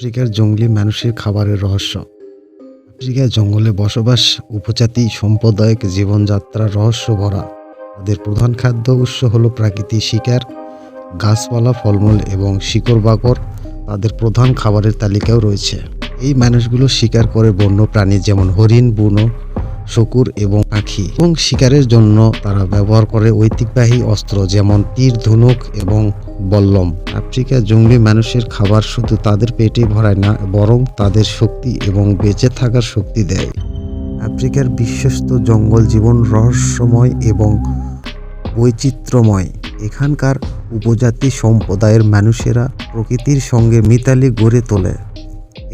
আফ্রিকার জঙ্গলি মানুষের খাবারের রহস্য। আফ্রিকার জঙ্গলে বসবাস উপজাতি সাম্প্রদায়িক জীবনযাত্রার রহস্য ভরা। তাদের প্রধান খাদ্য উৎস হল প্রাকৃতিক শিকার, গাছপালা, ফলমূল এবং শিকড় বাকড় তাদের প্রধান খাবারের তালিকাও রয়েছে। এই মানুষগুলো শিকার করে বন্য প্রাণী যেমন হরিণ, বুনো, শকুর এবং পাখি, এবং শিকারের জন্য তারা ব্যবহার করে ঐতিহ্যবাহী অস্ত্র যেমন তীর, ধনুক এবং বল্লম। আফ্রিকার জঙ্গলি মানুষের খাবার শুধু তাদের পেটে ভরায় না, বরং তাদের শক্তি এবং বেঁচে থাকার শক্তি দেয়। আফ্রিকার বিশ্বস্ত জঙ্গল জীবন রহস্যময় এবং বৈচিত্র্যময়। এখানকার উপজাতি সম্প্রদায়ের মানুষেরা প্রকৃতির সঙ্গে মিতালি গড়ে তোলে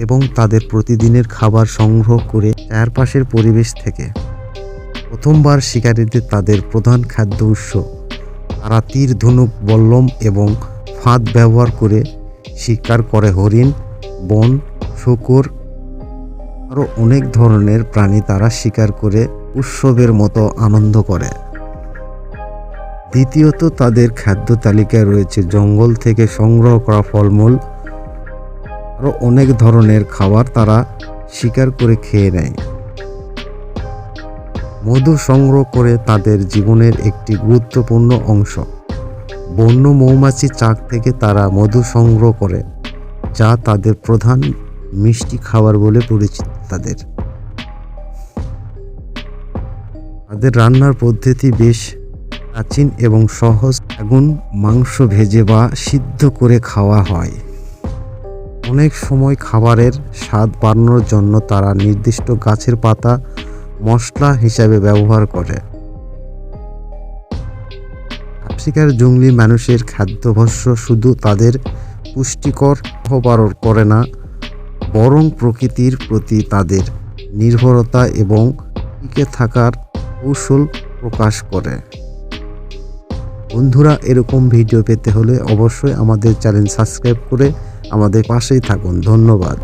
এবং তাদের প্রতিদিনের খাবার সংগ্রহ করে চারপাশের পরিবেশ থেকে। প্রথমবার শিকারীদের তাদের প্রধান খাদ্য উৎস। তারা তীর, ধনুক, বল্লম এবং ফাঁদ ব্যবহার করে শিকার করে হরিণ, বন, শূকর আরও অনেক ধরনের প্রাণী তারা শিকার করে উৎসবের মতো আনন্দ করে। দ্বিতীয়ত, তাদের খাদ্য তালিকায় রয়েছে জঙ্গল থেকে সংগ্রহ করা ফলমূল, আরও অনেক ধরনের খাবার তারা শিকার করে খেয়ে নেয়। মধু সংগ্রহ করে তাদের জীবনের একটি গুরুত্বপূর্ণ অংশ। বন্য মৌমাছি চাক থেকে তারা মধু সংগ্রহ করে, যা তাদের প্রধান মিষ্টি খাবার বলে পরিচিত। তাদের রান্নার পদ্ধতি বেশ প্রাচীন এবং সহজ। আগুন মাংস ভেজে বা সিদ্ধ করে খাওয়া হয়। অনেক সময় খাবারের স্বাদ বাড়ানোর জন্য তারা নির্দিষ্ট গাছের পাতা মশলা হিসাবে ব্যবহার করে। আফ্রিকার জঙ্গলি মানুষের খাদ্যাভ্যাস শুধু তাদের পুষ্টিকর হবার করে না, বরং প্রকৃতির প্রতি তাদের নির্ভরতা এবং টিকে থাকার কৌশল প্রকাশ করে। বন্ধুরা, এরকম ভিডিও পেতে হলে অবশ্যই আমাদের চ্যানেল সাবস্ক্রাইব করে আমাদের পাশেই থাকুন। ধন্যবাদ।